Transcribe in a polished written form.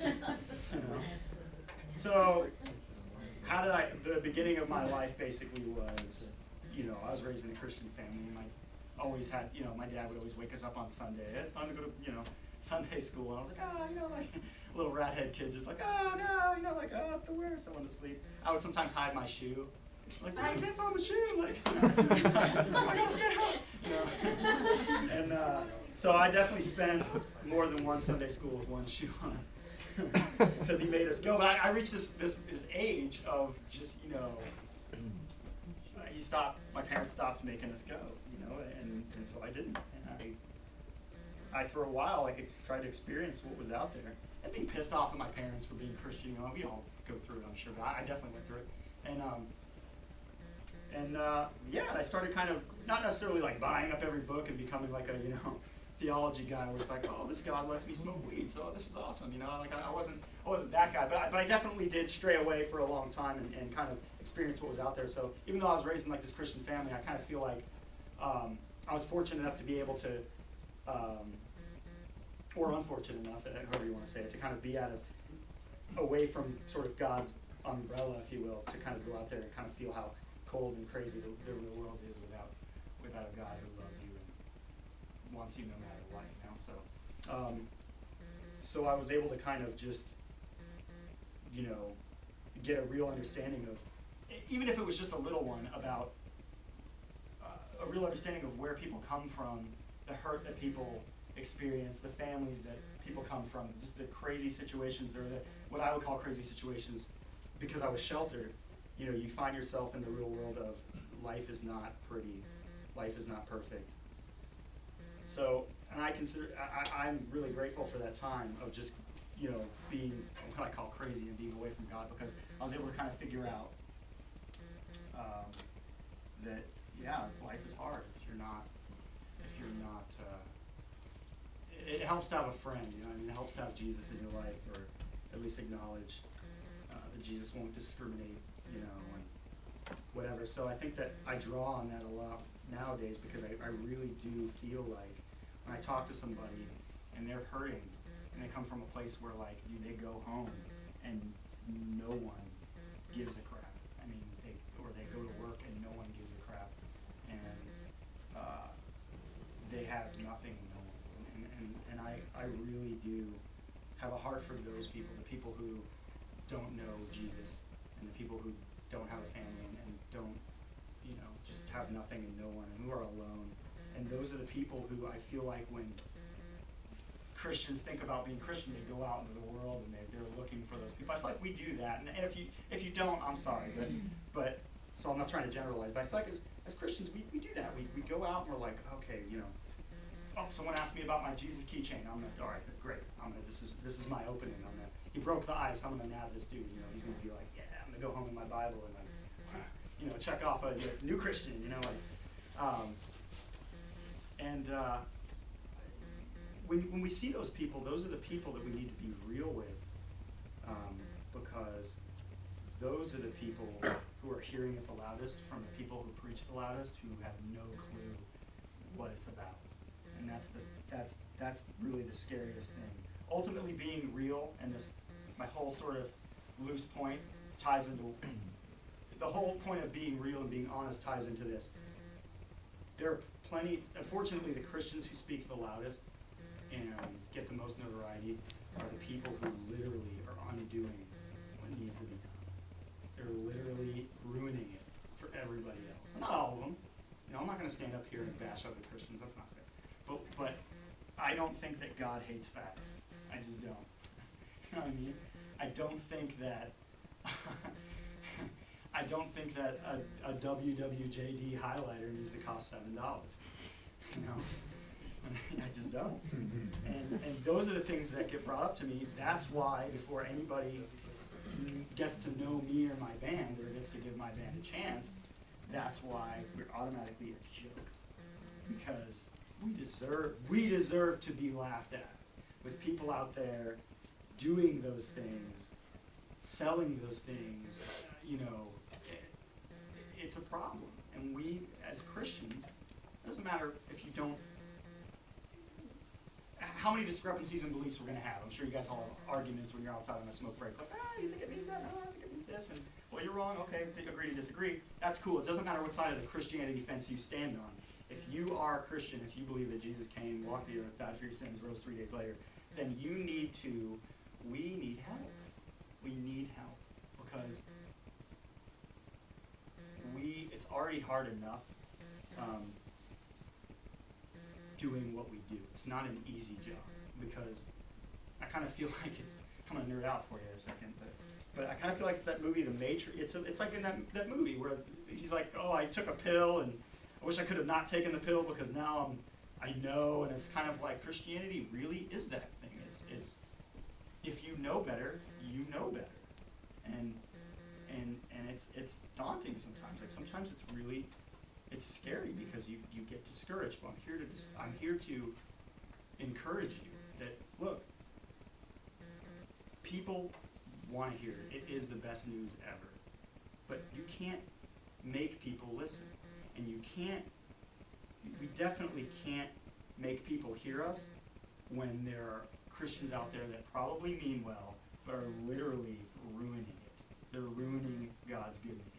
is. You know? So, the beginning of my life basically was, I was raised in a Christian family. My dad would always wake us up on Sunday. It's time to go to, Sunday school. And I was like, like a little rathead kid, just like, it's the worst. I want to sleep. I would sometimes hide my shoe. Like, I can't find my shoe. Like, I gotta stay home. And so I definitely spent more than one Sunday school with one shoe on, because he made us go. But I reached this age of just, my parents stopped making us go, and so I didn't. And I for a while, tried to experience what was out there, and being pissed off at my parents for being Christian. We all go through it, I'm sure, but I definitely went through it. And I started kind of, not necessarily like buying up every book and becoming like a, theology guy where it's like, oh, this God lets me smoke weed, so this is awesome, I wasn't that guy, but I definitely did stray away for a long time and kind of experience what was out there. So even though I was raised in like this Christian family, I kind of feel like I was fortunate enough to be able to, or unfortunate enough, however you want to say it, to kind of be away from sort of God's umbrella, if you will, to kind of go out there and kind of feel how cold and crazy the real world is without a God who loves you and wants you no matter what, So I was able to kind of just, get a real understanding of, even if it was just a little one, about a real understanding of where people come from, the hurt that people experience, the families that people come from, just the crazy situations, or what I would call crazy situations, because I was sheltered. You find yourself in the real world of life is not pretty, life is not perfect. So, and I'm really grateful for that time of just, being what I call crazy and being away from God, because I was able to kind of figure out that, life is hard if you're not, it helps to have a friend, it helps to have Jesus in your life, or at least acknowledge that Jesus won't discriminate, and whatever. So I think that I draw on that a lot nowadays, because I really do feel like when I talk to somebody and they're hurting and they come from a place where they go home and no one gives a crap. They go to work and no one gives a crap, and they have nothing and no one. And I really do have a heart for those people, the people who don't know Jesus, and the people who don't have a family and don't, just have nothing and no one, and who are alone. And those are the people who I feel like when Christians think about being Christian, they go out into the world and they're looking for those people. I feel like we do that, and if you don't, I'm sorry, but so I'm not trying to generalize, but I feel like as Christians we do that. We go out and we're like, okay, someone asked me about my Jesus keychain. I'm like, all right, great. This is my opening. He broke the ice. I'm gonna nab this dude. He's gonna be like, yeah, I'm gonna go home in my Bible and check off a new Christian. When we see those people, those are the people that we need to be real with, because those are the people who are hearing it the loudest from the people who preach the loudest, who have no clue what it's about. And that's really the scariest thing. Ultimately, being real, and my whole sort of loose point ties into the whole point of being real and being honest ties into this. There are plenty, unfortunately, the Christians who speak the loudest and get the most notoriety are the people who literally are undoing what needs to be done. They're literally ruining it for everybody else. Not all of them. I'm not going to stand up here and bash other Christians. That's not fair. But I don't think that God hates facts. I just don't. You know what I mean? I don't think that a WWJD highlighter needs to cost $7. I just don't. And those are the things that get brought up to me. That's why before anybody gets to know me or my band, or gets to give my band a chance, that's why we're automatically a joke. Because we deserve to be laughed at. With people out there doing those things, selling those things, it's a problem. And we, as Christians, it doesn't matter if you don't, how many discrepancies in beliefs we're going to have. I'm sure you guys all have arguments when you're outside on a smoke break, like, you think it means that? No, I think it means this. And, well, you're wrong. Okay, agree to disagree. That's cool. It doesn't matter what side of the Christianity fence you stand on. If you are a Christian, if you believe that Jesus came, walked the earth, died for your sins, rose 3 days later, then we need help. We need help because it's already hard enough doing what we do. It's not an easy job because I kind of feel like I'm going to nerd out for you a second, but I kind of feel like it's that movie, The Matrix. It's like in that movie where he's like, oh, I took a pill and I wish I could have not taken the pill because now I know, and it's kind of like Christianity really is that thing. It's if you know better, you know better, and it's daunting sometimes. Like sometimes it's scary because you get discouraged. But I'm here to encourage you that look, people want to hear it. It is the best news ever, but you can't make people listen, and we definitely can't make people hear us when there are Christians out there that probably mean well, but are literally ruining it. They're ruining God's good news.